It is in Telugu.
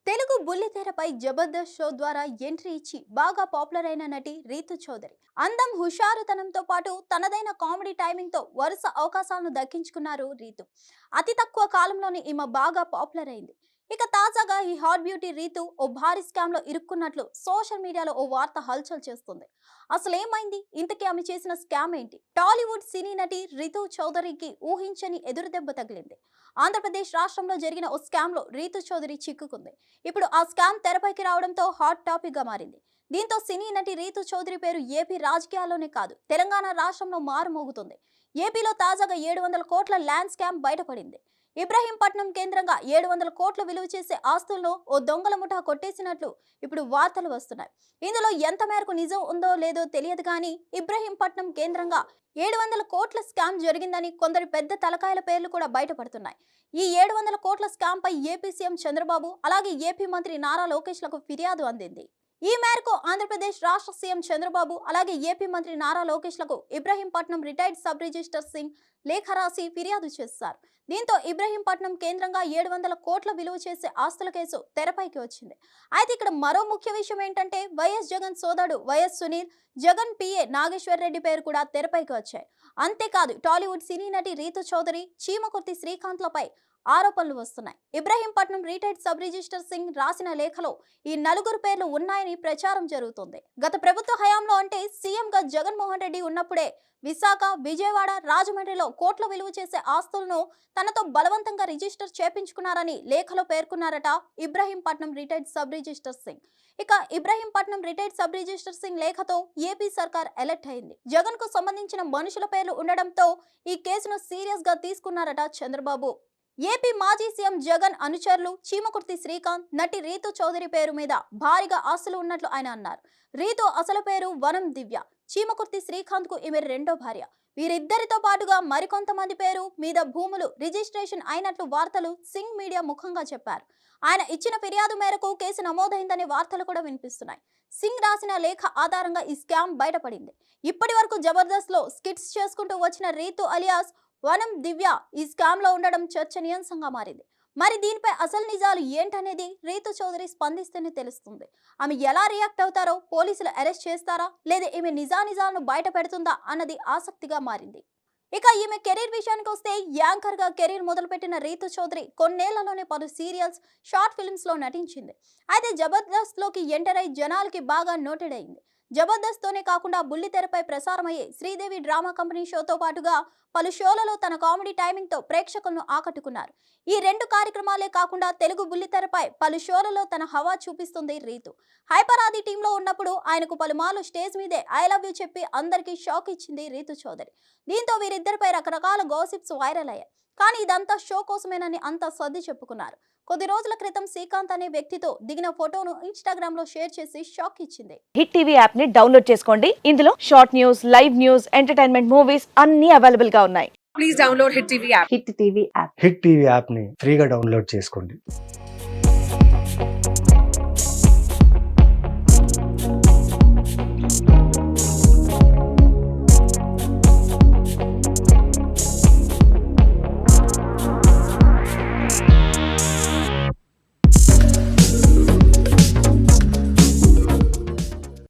తెలుగు బుల్లితెరపై జబర్దస్త్ షో ద్వారా ఎంట్రీ ఇచ్చి బాగా పాపులర్ అయిన నటి రీతు చౌదరి అందం హుషారుతనంతో పాటు తనదైన కామెడీ టైమింగ్ తో వరుస అవకాశాలను దక్కించుకున్నారు రీతు. అతి తక్కువ కాలంలోనే ఈమె బాగా పాపులర్ అయింది. ఇక తాజాగా ఈ హాట్ బ్యూటీ రీతు ఓ భారీ స్కామ్ లో ఇరుక్కున్నట్లు సోషల్ మీడియాలో ఓ వార్త హల్చల్ చేస్తుంది. అసలు ఏమైంది, ఇంతకీ ఆమె చేసిన స్కామ్ ఏంటి? టాలీవుడ్ సినీ నటి రీతు చౌదరికి ఊహించని ఎదురుదెబ్బ తగిలింది. ఆంధ్రప్రదేశ్ రాష్ట్రంలో జరిగిన ఓ స్కామ్ లో రీతు చౌదరి చిక్కుకుంది. ఇప్పుడు ఆ స్కామ్ తెరపైకి రావడంతో హాట్ టాపిక్ గా మారింది. దీంతో సినీ నటి రీతు చౌదరి పేరు ఏపీ రాజకీయాల్లోనే కాదు, తెలంగాణ రాష్ట్రంలో మారుమోగుతుంది. ఏపీలో తాజాగా 700 కోట్ల ల్యాండ్ స్కామ్ బయటపడింది. ఇబ్రహీంపట్నం కేంద్రంగా 700 కోట్ల విలువ చేసే ఆస్తులను ఓ దొంగల ముఠా కొట్టేసినట్లు ఇప్పుడు వార్తలు వస్తున్నాయి. ఇందులో ఎంత మేరకు నిజం ఉందో లేదో తెలియదు కానీ ఇబ్రహీంపట్నం కేంద్రంగా 700 కోట్ల స్కామ్ జరిగిందని కొందరి పెద్ద తలకాయల పేర్లు కూడా బయటపడుతున్నాయి. ఈ 700 కోట్ల స్కామ్ పై ఏపీ సీఎం చంద్రబాబు అలాగే ఏపీ మంత్రి నారా లోకేష్లకు ఫిర్యాదు అందింది. ఈ మేరకు ఆంధ్రప్రదేశ్ రాష్ట్ర సీఎం చంద్రబాబు అలాగే ఏపీ మంత్రి నారా లోకేష్లకు Ibrahimpatnam retired sub register Singh లేఖ రాసి ఫిర్యాదు చేశారు. దీంతో ఇబ్రహీంపట్నం కేంద్రంగా 700 కోట్ల విలువ చేసే ఆస్తుల కేసు తెరపైకి వచ్చింది. అయితే ఇక్కడ మరో ముఖ్య విషయం ఏంటంటే వైఎస్ జగన్ సోదరుడు వైఎస్ సునీల్, జగన్ పిఏ నాగేశ్వర్ రెడ్డి పేరు కూడా తెరపైకి వచ్చాయి. అంతేకాదు టాలీవుడ్ సినీ నటి రీతు చౌదరి, చీమకుర్తి శ్రీకాంత్లపై ఆరోపణలు వస్తున్నాయి. Ibrahimpatnam retired sub register Singh రాసిన లేఖలో ఈ నలుగురు పేర్లు ఉన్నాయని ప్రచారం జరుగుతుంది. గత ప్రభుత్వ హయాంలో అంటే సీఎంగా జగన్మోహన్ రెడ్డి ఉన్నప్పుడే విశాఖ, విజయవాడ, రాజమండ్రిలో కోట్ల విలువ చేసే ఆస్తులను తనతో బలవంతంగా రిజిస్టర్ చేపించుకున్నారని లేఖలో పేర్కొన్నారట Ibrahimpatnam retired sub register Singh. ఇక Ibrahimpatnam retired sub register Singh లేఖతో ఏపీ సర్కార్ అలర్ట్ అయింది. జగన్ కు సంబంధించిన మనుషుల పేర్లు ఉండడంతో ఈ కేసును సీరియస్ గా తీసుకున్నారట చంద్రబాబు. ఏపీ మాజీ సీఎం జగన్ అనుచరులు చీమకుర్తి శ్రీకాంత్, నటి రీతు చౌదరి పేరు మీద భారీగా ఆస్తులు ఉన్నట్లు ఆయన అన్నారు. రీతు అసలు పేరు వనం దివ్య. చీమకుర్తి శ్రీకాంత్ కు ఈమె రెండో భార్య. వీరిద్దరితో పాటుగా మరికొంతమంది పేరు మీద భూములు రిజిస్ట్రేషన్ అయినట్లు వార్తలు సింగ్ మీడియా ముఖంగా చెప్పారు. ఆయన ఇచ్చిన ఫిర్యాదు మేరకు కేసు నమోదైందనే వార్తలు కూడా వినిపిస్తున్నాయి. సింగ్ రాసిన లేఖ ఆధారంగా ఈ స్కామ్ బయటపడింది. ఇప్పటి వరకు జబర్దస్త్ లో స్కిట్స్ చేసుకుంటూ వచ్చిన రీతు అలియాస్ వనం దివ్య ఈ స్కామ్ లో ఉండడం చర్చనీయాంశంగా మారింది. మరి దీనిపై అసలు నిజాలు ఏంటనేది రీతు చౌదరి స్పందిస్తేనే తెలుస్తుంది. ఆమె ఎలా రియాక్ట్ అవుతారో, పోలీసులు అరెస్ట్ చేస్తారా లేదా ఈమె నిజానిజాలను బయట పెడుతుందా అన్నది ఆసక్తిగా మారింది. ఇక ఈమె కెరీర్ విషయానికి వస్తే యాంకర్ గా కెరీర్ మొదలుపెట్టిన రీతు చౌదరి కొన్నేళ్లలోనే పలు సీరియల్స్, షార్ట్ ఫిల్మ్స్ లో నటించింది. అయితే జబర్దస్త్ లోకి ఎంటర్ అయి జనాలకి బాగా నోటెడ్ అయింది. జబర్దస్త్ తోనే కాకుండా బుల్లితెరపై ప్రసారమయ్యే శ్రీదేవి డ్రామా కంపెనీ షోతో పాటుగా పలు షోలలో తన కామెడీ టైమింగ్ తో ప్రేక్షకులను ఆకట్టుకున్నారు. ఈ రెండు కార్యక్రమాలే కాకుండా తెలుగు బుల్లితెరపై పలు షోలలో తన హవా చూపిస్తుంది రీతు. హైపర్ ఆది టీంలో ఉన్నప్పుడు ఆయనకు పలుమార్లు స్టేజ్ మీదే ఐ లవ్ యూ చెప్పి అందరికీ షాక్ ఇచ్చింది రీతు చౌదరి. దీంతో వీరిద్దరిపై రకరకాల గాసిప్స్ వైరల్ అయ్యాయి. కానీ ఇదంతా షో కోసమేనని అంతా సర్ది చెప్పుకున్నారు. కొద్ది రోజుల క్రితం శ్రీకాంత్ అనే వ్యక్తితో దిగిన ఫోటోను ఇన్స్టాగ్రామ్ లో షేర్ చేసి షాక్ ఇచ్చింది. హిట్ టీవీ యాప్ ని డౌన్లోడ్ చేసుకోండి. ఇందులో short news, live news, entertainment movies అన్ని అవైలబుల్ గా ఉన్నాయి. Please download Hit TV app. Hit TV app. Hit TV యాప్ని ఫ్రీగా డౌన్లోడ్ చేసుకోండి.